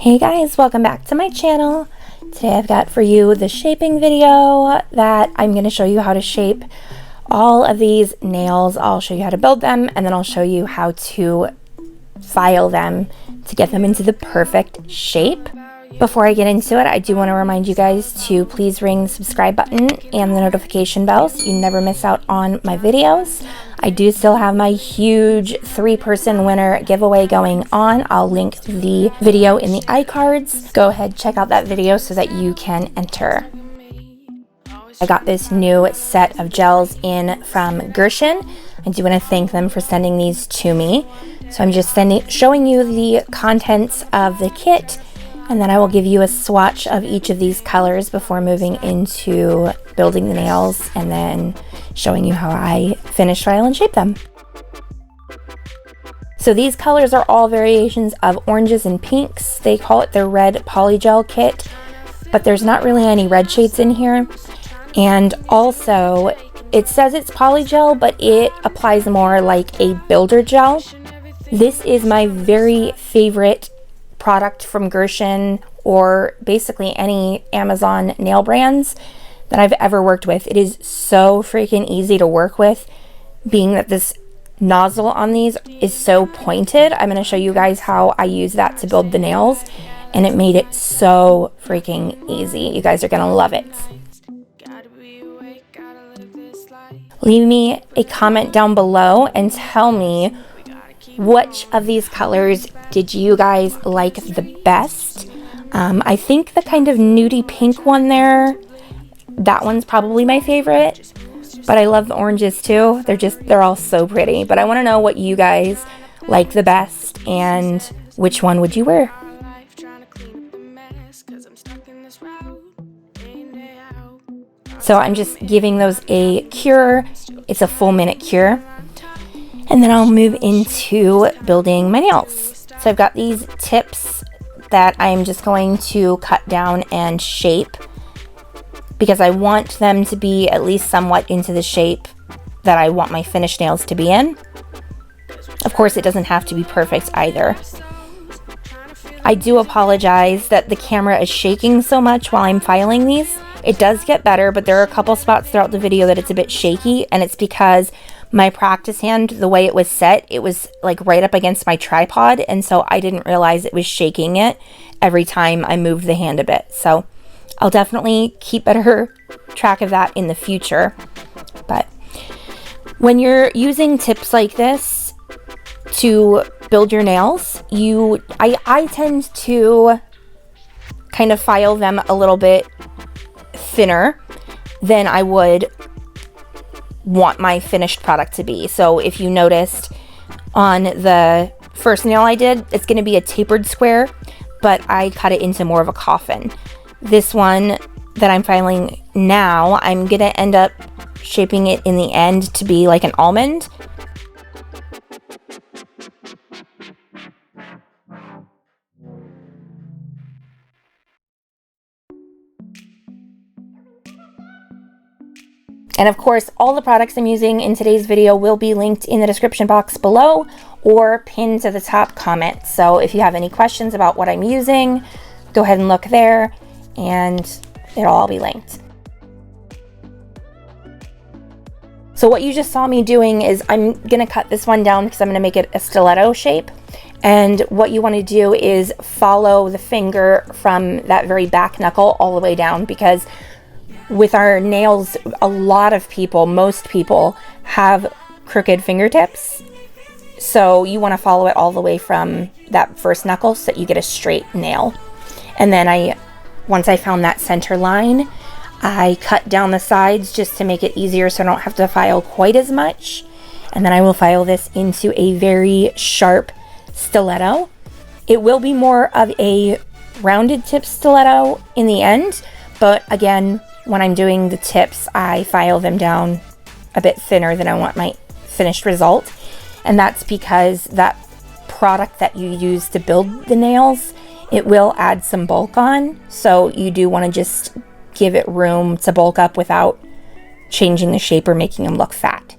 Hey guys, welcome back to my channel. Today I've got for you the shaping video that I'm going to show you how to shape all of these nails. I'll show you how to build them, and then I'll show you how to file them to get them into the perfect shape. Before I get into it, I do want to remind you guys to please ring the subscribe button and the notification bell so you never miss out on my videos. I do still have my huge 3-person winner giveaway going on. I'll link the video in the iCards. Go ahead, check out that video so that you can enter. I got this new set of gels in from Gershon. I do want to thank them for sending these to me. So I'm just showing you the contents of the kit, and then I will give you a swatch of each of these colors before moving into building the nails and then showing you how I finish, file, and shape them. So these colors are all variations of oranges and pinks. They call it the red polygel kit, but there's not really any red shades in here. And also, it says it's polygel, but it applies more like a builder gel. This is my very favorite product from Gershon, or basically any Amazon nail brands that I've ever worked with. It is so freaking easy to work with, being that this nozzle on these is so pointed. I'm going to show you guys how I use that to build the nails, and it made it so freaking easy. You guys are going to love it. Leave me a comment down below and tell me which of these colors did you guys like the best. I think the kind of nudie pink one there, that one's probably my favorite, but I love the oranges too. They're all so pretty, but I want to know what you guys like the best and which one would you wear. So I'm just giving those a cure. It's a full minute cure. And then I'll move into building my nails. So I've got these tips that I'm just going to cut down and shape because I want them to be at least somewhat into the shape that I want my finished nails to be in. Of course, it doesn't have to be perfect either. I do apologize that the camera is shaking so much while I'm filing these. It does get better, but there are a couple spots throughout the video that it's a bit shaky, and it's because my practice hand, the way it was set, it was like right up against my tripod, and so I didn't realize it was shaking it every time I moved the hand a bit. So I'll definitely keep better track of that in the future. But when you're using tips like this to build your nails, I tend to kind of file them a little bit thinner than I would want my finished product to be. So if you noticed on the first nail I did, it's going to be a tapered square, but I cut it into more of a coffin. This one that I'm filing now, I'm going to end up shaping it in the end to be like an almond. And of course, all the products I'm using in today's video will be linked in the description box below or pinned to the top comment. So if you have any questions about what I'm using, go ahead and look there and it'll all be linked. So what you just saw me doing is I'm gonna cut this one down because I'm gonna make it a stiletto shape. And what you want to do is follow the finger from that very back knuckle all the way down, because with our nails, a lot of people, most people have crooked fingertips. So you want to follow it all the way from that first knuckle so that you get a straight nail. And then once I found that center line, I cut down the sides just to make it easier so I don't have to file quite as much. And then I will file this into a very sharp stiletto. It will be more of a rounded tip stiletto in the end, but again, when I'm doing the tips, I file them down a bit thinner than I want my finished result. And that's because that product that you use to build the nails, it will add some bulk on. So you do want to just give it room to bulk up without changing the shape or making them look fat.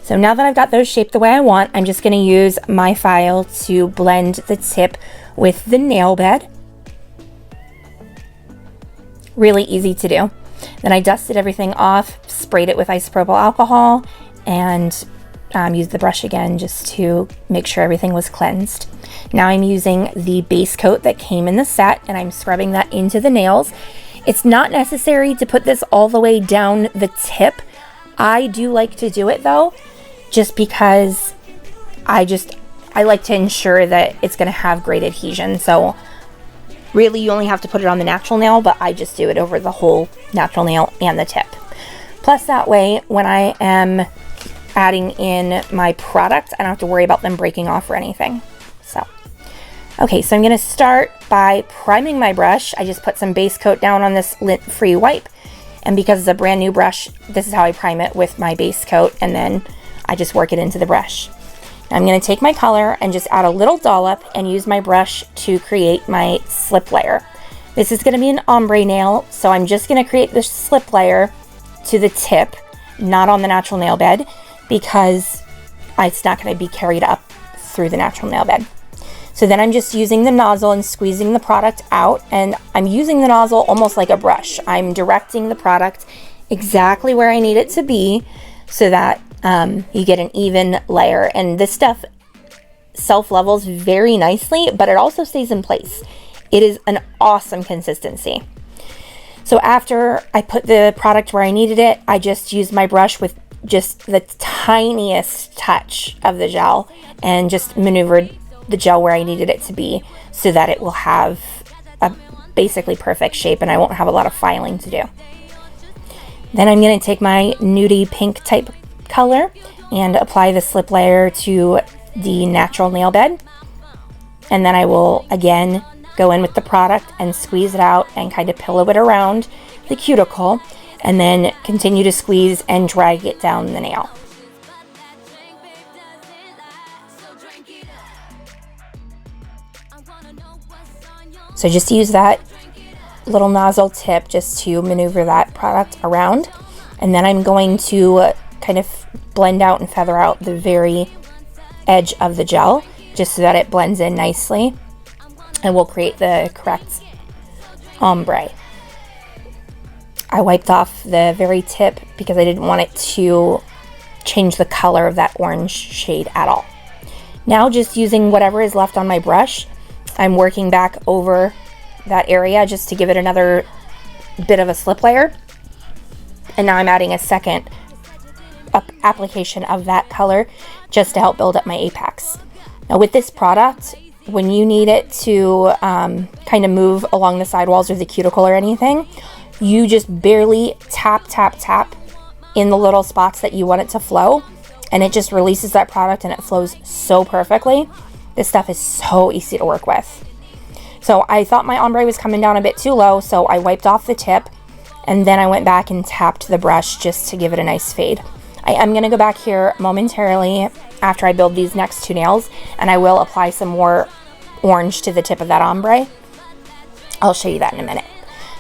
So now that I've got those shaped the way I want, I'm just going to use my file to blend the tip with the nail bed. Really easy to do. Then I dusted everything off, sprayed it with isopropyl alcohol, and used the brush again just to make sure everything was cleansed. Now I'm using the base coat that came in the set, and I'm scrubbing that into the nails. It's not necessary to put this all the way down the tip. I do like to do it though, just because I like to ensure that it's going to have great adhesion. So really you only have to put it on the natural nail, but I just do it over the whole natural nail and the tip. Plus that way, when I am adding in my product, I don't have to worry about them breaking off or anything. So, okay, so I'm going to start by priming my brush. I just put some base coat down on this lint-free wipe. And because it's a brand new brush, this is how I prime it, with my base coat, and then I just work it into the brush. Now I'm going to take my color and just add a little dollop and use my brush to create my slip layer. This is going to be an ombre nail, so I'm just going to create the slip layer to the tip, not on the natural nail bed, because it's not going to be carried up through the natural nail bed. So then I'm just using the nozzle and squeezing the product out, and I'm using the nozzle almost like a brush. I'm directing the product exactly where I need it to be so that you get an even layer. And this stuff self-levels very nicely, but it also stays in place. It is an awesome consistency. So after I put the product where I needed it, I just used my brush with just the tiniest touch of the gel and just maneuvered the gel where I needed it to be so that it will have a basically perfect shape and I won't have a lot of filing to do. Then I'm going to take my nudie pink type color and apply the slip layer to the natural nail bed, and then I will again go in with the product and squeeze it out and kind of pillow it around the cuticle, and then continue to squeeze and drag it down the nail. So just use that little nozzle tip just to maneuver that product around, and then I'm going to kind of blend out and feather out the very edge of the gel just so that it blends in nicely and will create the correct ombre. I wiped off the very tip because I didn't want it to change the color of that orange shade at all. Now just using whatever is left on my brush, I'm working back over that area just to give it another bit of a slip layer. And now I'm adding a second application of that color just to help build up my apex. Now with this product, when you need it to kind of move along the sidewalls or the cuticle or anything, you just barely tap in the little spots that you want it to flow, and it just releases that product and it flows so perfectly. This stuff is so easy to work with. So I thought my ombre was coming down a bit too low, so I wiped off the tip and then I went back and tapped the brush just to give it a nice fade. I am going to go back here momentarily after I build these next two nails, and I will apply some more orange to the tip of that ombre. I'll show you that in a minute.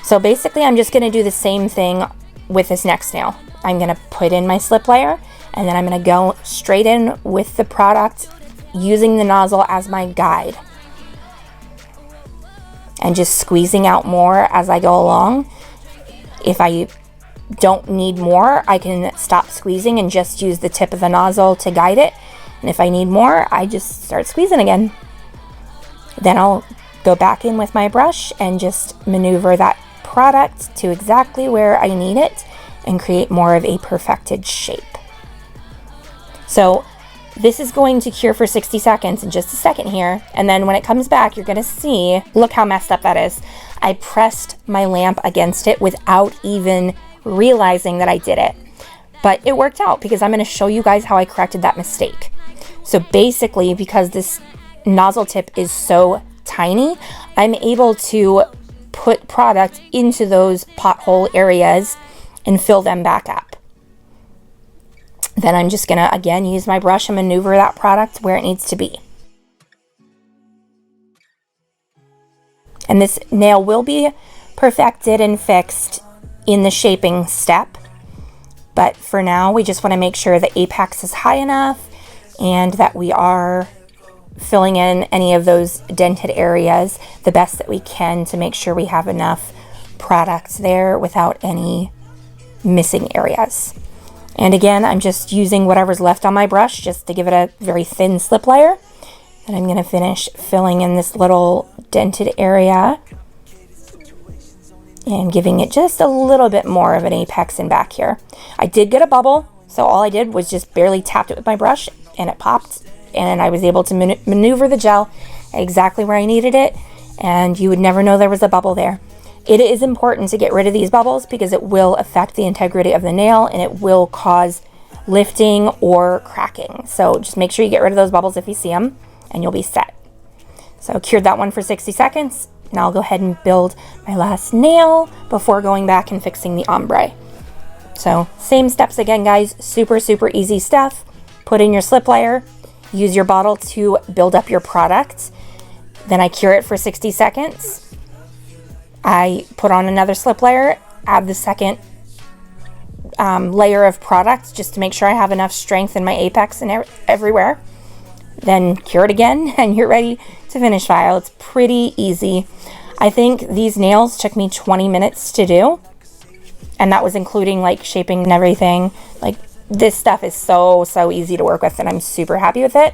So basically I'm just going to do the same thing with this next nail. I'm going to put in my slip layer, and then I'm going to go straight in with the product using the nozzle as my guide and just squeezing out more as I go along. If I don't need more, I can stop squeezing and just use the tip of the nozzle to guide it. And if I need more, I just start squeezing again. Then I'll go back in with my brush and just maneuver that product to exactly where I need it and create more of a perfected shape. So this is going to cure for 60 seconds in just a second here. And then when it comes back, you're going to see, look how messed up that is. I pressed my lamp against it without even realizing that I did it. But it worked out because I'm going to show you guys how I corrected that mistake. So basically, because this nozzle tip is so tiny, I'm able to put product into those pothole areas and fill them back up. Then I'm just going to again use my brush and maneuver that product where it needs to be. And this nail will be perfected and fixed in the shaping step. But for now, we just want to make sure the apex is high enough and that we are filling in any of those dented areas the best that we can to make sure we have enough product there without any missing areas. And again, I'm just using whatever's left on my brush just to give it a very thin slip layer. And I'm going to finish filling in this little dented area and giving it just a little bit more of an apex in back here. I did get a bubble, so all I did was just barely tapped it with my brush and it popped, and I was able to maneuver the gel exactly where I needed it, and you would never know there was a bubble there. It is important to get rid of these bubbles because it will affect the integrity of the nail and it will cause lifting or cracking. So just make sure you get rid of those bubbles if you see them, and you'll be set. So I cured that one for 60 seconds. Now I'll go ahead and build my last nail before going back and fixing the ombre. So same steps again, guys. Super, super easy stuff. Put in your slip layer, use your bottle to build up your product. Then I cure it for 60 seconds. I put on another slip layer, add the second layer of product just to make sure I have enough strength in my apex and everywhere. Then cure it again and you're ready to finish file. It's pretty easy. I think these nails took me 20 minutes to do, and that was including like shaping and everything. Like, this stuff is so easy to work with, and I'm super happy with it.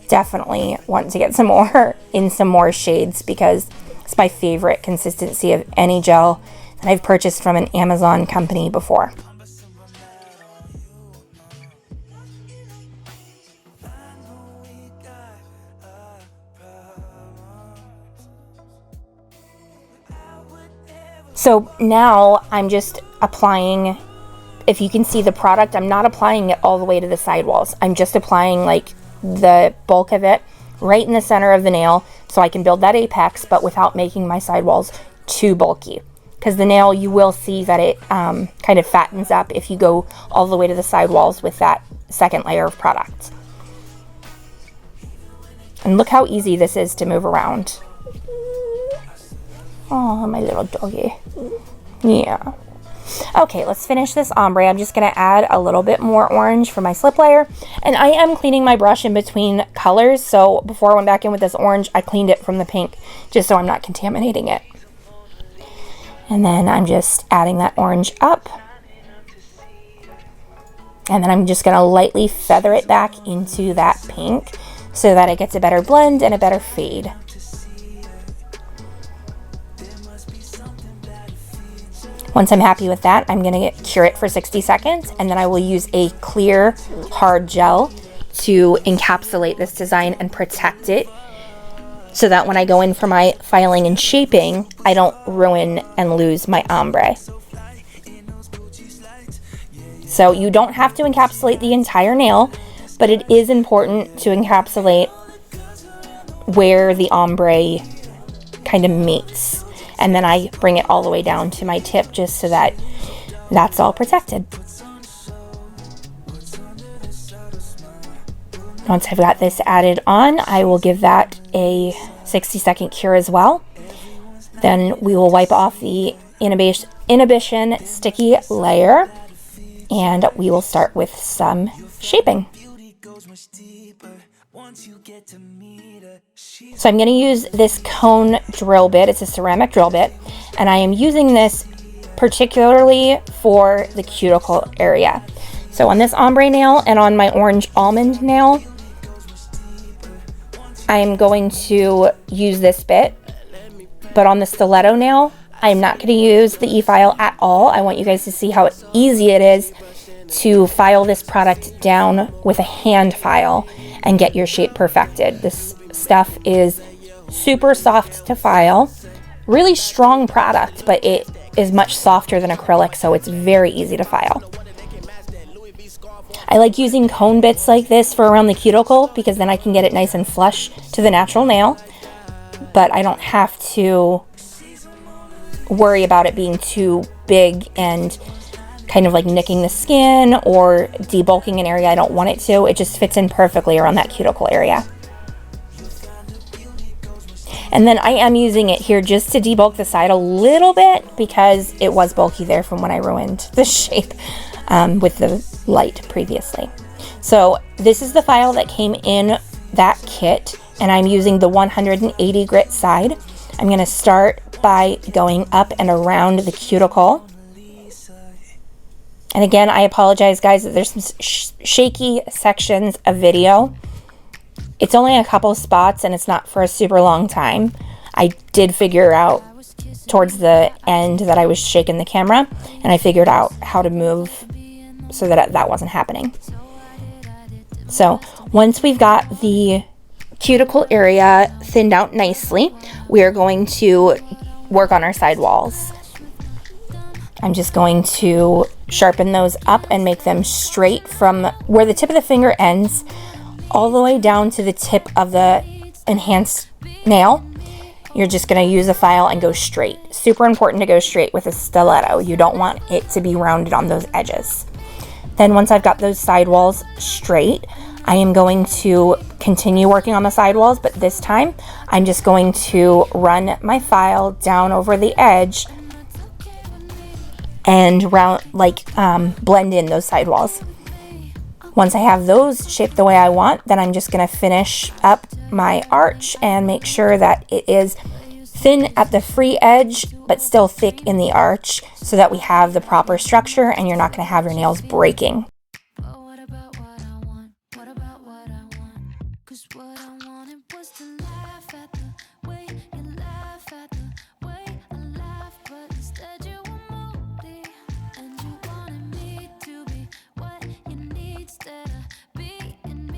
Definitely want to get some more shades because it's my favorite consistency of any gel that I've purchased from an Amazon company before. So now I'm just applying, if you can see the product, I'm not applying it all the way to the sidewalls. I'm just applying like the bulk of it right in the center of the nail so I can build that apex, but without making my sidewalls too bulky. Because the nail, you will see that it kind of fattens up if you go all the way to the sidewalls with that second layer of product. And look how easy this is to move around. Oh, my little doggy. Yeah. Okay, let's finish this ombre. I'm just going to add a little bit more orange for my slip layer. And I am cleaning my brush in between colors. So before I went back in with this orange, I cleaned it from the pink just so I'm not contaminating it. And then I'm just adding that orange up. And then I'm just going to lightly feather it back into that pink so that it gets a better blend and a better fade. Once I'm happy with that, I'm going to cure it for 60 seconds, and then I will use a clear, hard gel to encapsulate this design and protect it so that when I go in for my filing and shaping, I don't ruin and lose my ombre. So you don't have to encapsulate the entire nail, but it is important to encapsulate where the ombre kind of meets. And then I bring it all the way down to my tip just so that that's all protected. Once I've got this added on, I will give that a 60-second cure as well. Then we will wipe off the inhibition sticky layer, and we will start with some shaping. So I'm going to use this cone drill bit. It's a ceramic drill bit, and I am using this particularly for the cuticle area. So on this ombre nail and on my orange almond nail, I am going to use this bit, but on the stiletto nail, I'm not going to use the e-file at all. I want you guys to see how easy it is to file this product down with a hand file and get your shape perfected. This stuff is super soft to file, really strong product, but it is much softer than acrylic, so it's very easy to file. I like using cone bits like this for around the cuticle because then I can get it nice and flush to the natural nail, but I don't have to worry about it being too big and kind of like nicking the skin or debulking an area I don't want it to. It just fits in perfectly around that cuticle area. And then I am using it here just to debulk the side a little bit because it was bulky there from when I ruined the shape with the light previously. So this is the file that came in that kit, and I'm using the 180 grit side. I'm going to start by going up and around the cuticle. And again, I apologize, guys, that there's some shaky sections of video. It's only a couple spots and it's not for a super long time. I did figure out towards the end that I was shaking the camera, and I figured out how to move so that that wasn't happening. So once we've got the cuticle area thinned out nicely, we are going to work on our side walls. I'm just going to sharpen those up and make them straight from where the tip of the finger ends all the way down to the tip of the enhanced nail. You're just going to use a file and go straight. Super important to go straight with a stiletto. You don't want it to be rounded on those edges. Then once I've got those sidewalls straight, I am going to continue working on the sidewalls, but this time I'm just going to run my file down over the edge and blend in those sidewalls. Once I have those shaped the way I want, then I'm just going to finish up my arch and make sure that it is thin at the free edge, but still thick in the arch so that we have the proper structure and you're not going to have your nails breaking.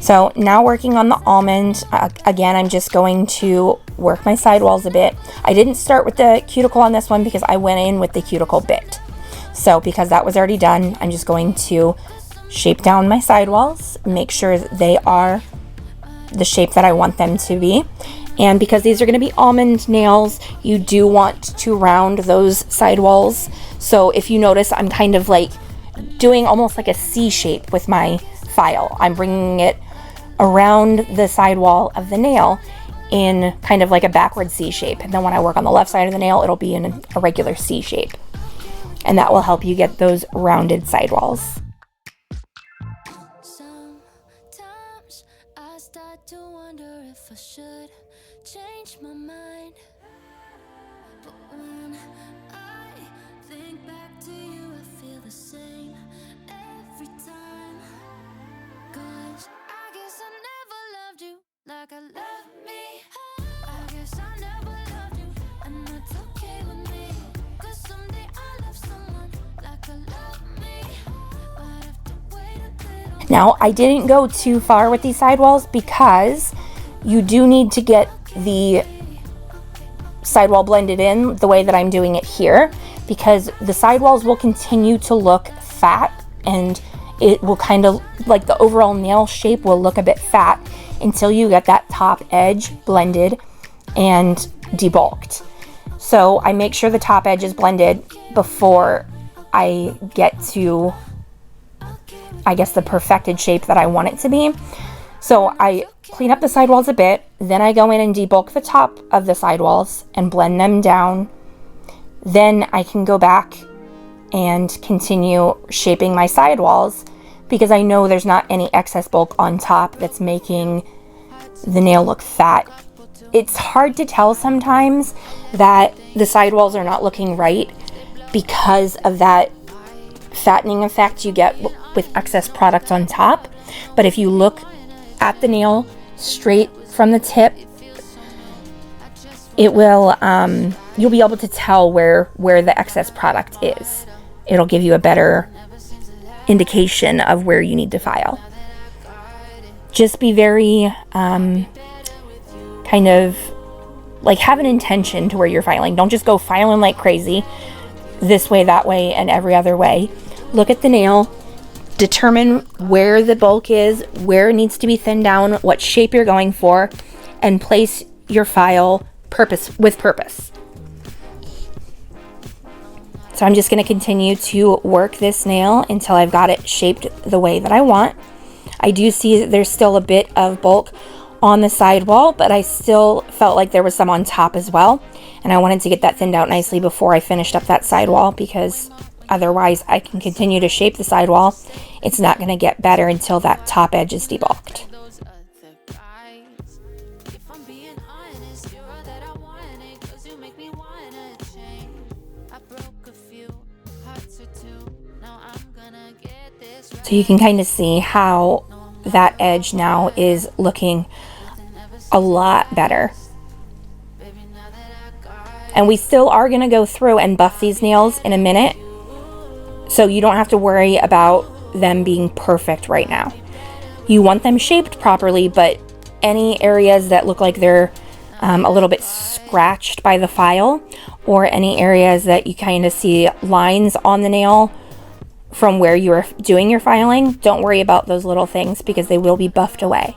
So now working on the almond, again, I'm just going to work my sidewalls a bit. I didn't start with the cuticle on this one because I went in with the cuticle bit. So because that was already done, I'm just going to shape down my sidewalls, make sure that they are the shape that I want them to be. And because these are going to be almond nails, you do want to round those sidewalls. So if you notice, I'm kind of like doing almost like a C shape with my file. I'm bringing it around the sidewall of the nail in kind of like a backward C shape. And then when I work on the left side of the nail, it'll be in a regular C shape. And that will help you get those rounded sidewalls. Sometimes I start to wonder if I should change my mind. But when I think back to you, I feel the same every time. 'Cause I guess I never loved you like I love me. I guess I never loved you, and that's okay with me. 'Cause someday I'll love someone like I love me, but I have to wait a little. Now, I didn't go too far with these sidewalls because you do need to get the sidewall blended in the way that I'm doing it here, because the sidewalls will continue to look fat and it will kind of like the overall nail shape will look a bit fat until you get that top edge blended and debulked. So I make sure the top edge is blended before I get to, I guess, the perfected shape that I want it to be. So I clean up the sidewalls a bit, then I go in and debulk the top of the sidewalls and blend them down. Then I can go back and continue shaping my sidewalls because I know there's not any excess bulk on top that's making the nail look fat. It's hard to tell sometimes that the sidewalls are not looking right because of that fattening effect you get with excess product on top. But if you look at the nail straight from the tip, it will you'll be able to tell where the excess product is. It'll give you a better indication of where you need to file. Just be very kind of like have an intention to where you're filing. Don't just go filing like crazy this way, that way, and every other way. Look at the nail, determine where the bulk is, where it needs to be thinned down, what shape you're going for, and place your file with purpose. So I'm just going to continue to work this nail until I've got it shaped the way that I want. I do see that there's still a bit of bulk on the sidewall, but I still felt like there was some on top as well. And I wanted to get that thinned out nicely before I finished up that sidewall, because otherwise I can continue to shape the sidewall. It's not going to get better until that top edge is debulked. So you can kind of see how that edge now is looking a lot better. And we still are going to go through and buff these nails in a minute, so you don't have to worry about them being perfect right now. You want them shaped properly, but any areas that look like they're a little bit scratched by the file, or any areas that you kind of see lines on the nail from where you are doing your filing, don't worry about those little things because they will be buffed away.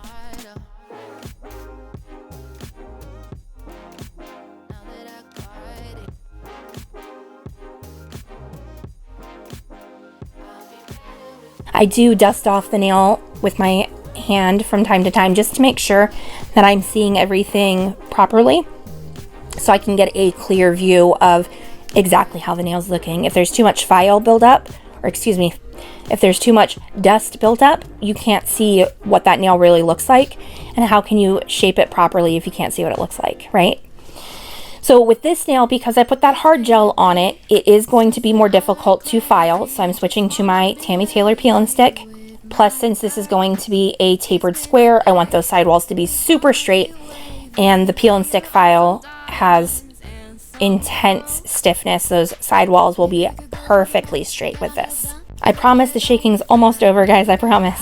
I do dust off the nail with my hand from time to time just to make sure that I'm seeing everything properly, so I can get a clear view of exactly how the nail's looking. If there's too much file buildup, or excuse me, if there's too much dust built up, you can't see what that nail really looks like, and how can you shape it properly if you can't see what it looks like, right? So with this nail, because I put that hard gel on it, it is going to be more difficult to file. So I'm switching to my Tammy Taylor peel and stick. Plus, since this is going to be a tapered square, I want those sidewalls to be super straight. And the peel and stick file has intense stiffness. Those sidewalls will be perfectly straight with this. I promise the shaking's almost over, guys, I promise.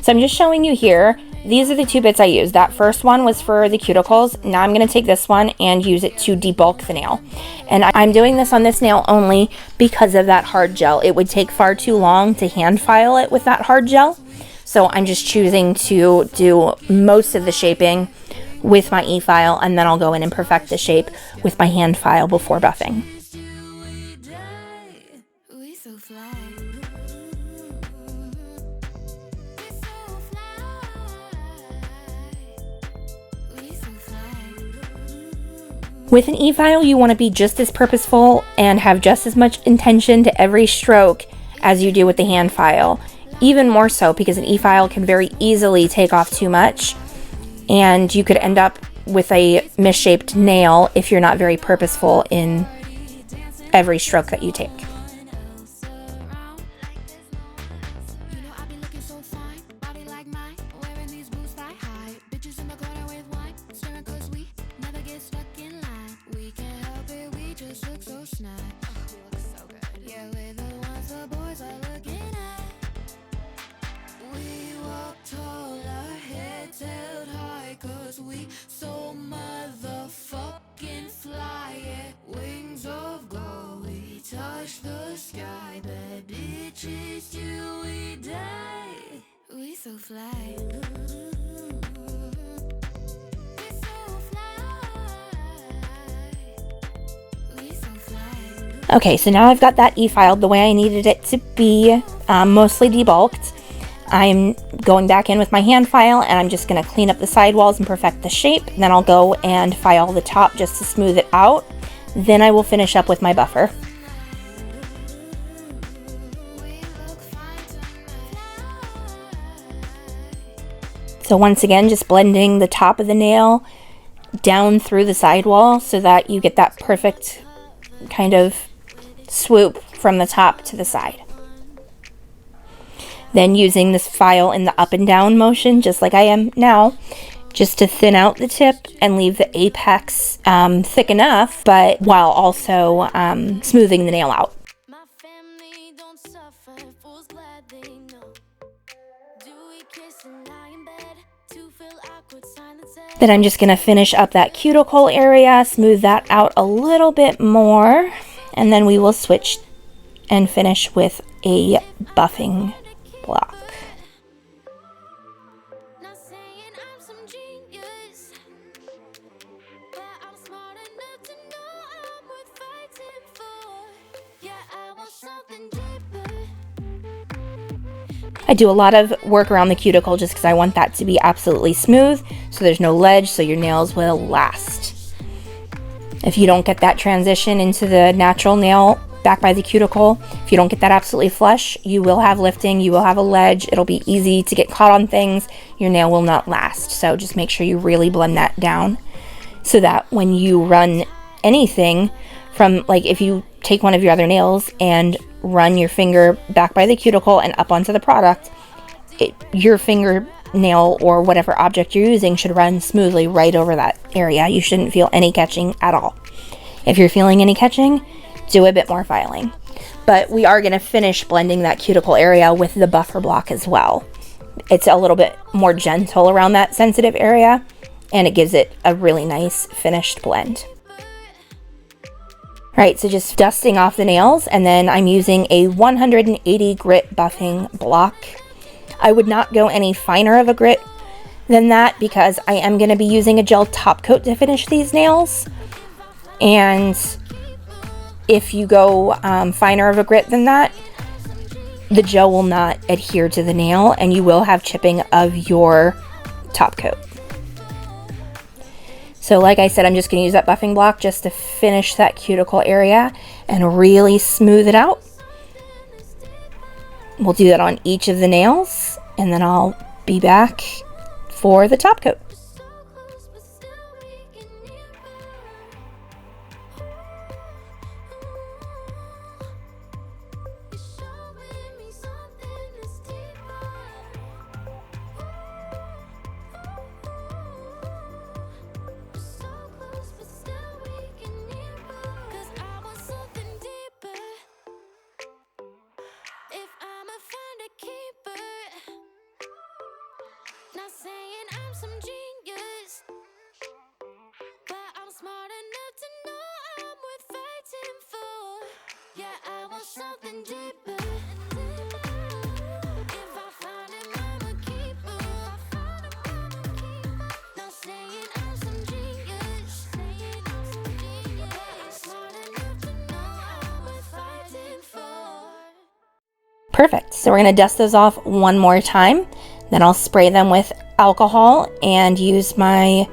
So I'm just showing you here. These are the two bits I used. That first one was for the cuticles. Now I'm going to take this one and use it to debulk the nail. And I'm doing this on this nail only because of that hard gel. It would take far too long to hand file it with that hard gel. So I'm just choosing to do most of the shaping with my e-file, and then I'll go in and perfect the shape with my hand file before buffing. With an e-file, you want to be just as purposeful and have just as much intention to every stroke as you do with the hand file. Even more so, because an e-file can very easily take off too much, and you could end up with a misshaped nail if you're not very purposeful in every stroke that you take. Okay, so now I've got that e-filed the way I needed it to be, mostly debulked. I'm going back in with my hand file, and I'm just going to clean up the sidewalls and perfect the shape. Then I'll go and file the top just to smooth it out. Then I will finish up with my buffer. So once again, just blending the top of the nail down through the sidewall so that you get that perfect kind of swoop from the top to the side. Then using this file in the up and down motion, just like I am now, just to thin out the tip and leave the apex thick enough, but while also smoothing the nail out. Then I'm just going to finish up that cuticle area, smooth that out a little bit more, and then we will switch and finish with a buffing block. I do a lot of work around the cuticle just because I want that to be absolutely smooth, so there's no ledge, so your nails will last. If you don't get that transition into the natural nail back by the cuticle, if you don't get that absolutely flush, you will have lifting, you will have a ledge, it'll be easy to get caught on things, your nail will not last. So just make sure you really blend that down so that when you run anything from, like if you take one of your other nails and run your finger back by the cuticle and up onto the product, your fingernail or whatever object you're using should run smoothly right over that area. You shouldn't feel any catching at all. If you're feeling any catching, do a bit more filing. But we are going to finish blending that cuticle area with the buffer block as well. It's a little bit more gentle around that sensitive area, and it gives it a really nice finished blend. Right, so just dusting off the nails, and then I'm using a 180 grit buffing block. I would not go any finer of a grit than that because I am going to be using a gel top coat to finish these nails. And if you go finer of a grit than that, the gel will not adhere to the nail and you will have chipping of your top coat. So like I said, I'm just going to use that buffing block just to finish that cuticle area and really smooth it out. We'll do that on each of the nails, and then I'll be back for the top coat. Not saying I'm some genius, but I'm smart enough to know I'm worth fighting for. Yeah, I want something deeper. If I find it, I'm a keeper. Not saying I'm some genius, but I'm smart enough to know I'm worth fighting for. Perfect. So we're going to dust those off one more time. Then I'll spray them with alcohol and use my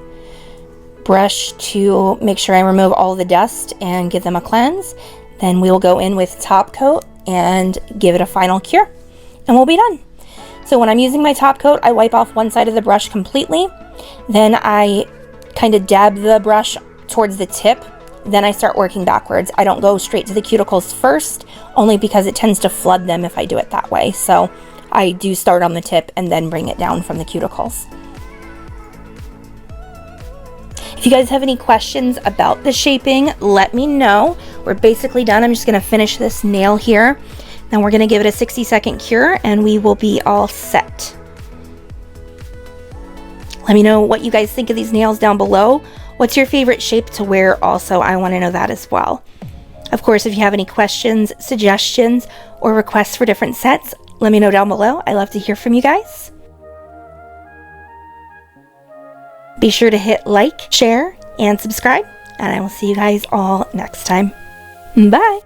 brush to make sure I remove all the dust and give them a cleanse. Then we'll go in with top coat and give it a final cure, and we'll be done. So when I'm using my top coat, I wipe off one side of the brush completely. Then I kind of dab the brush towards the tip. Then I start working backwards. I don't go straight to the cuticles first, only because it tends to flood them if I do it that way. So I do start on the tip and then bring it down from the cuticles. If you guys have any questions about the shaping, let me know. We're basically done. I'm just going to finish this nail here. Then we're going to give it a 60-second cure and we will be all set. Let me know what you guys think of these nails down below. What's your favorite shape to wear also? I want to know that as well. Of course, if you have any questions, suggestions, or requests for different sets, let me know down below. I love to hear from you guys. Be sure to hit like, share, and subscribe, and I will see you guys all next time. Bye!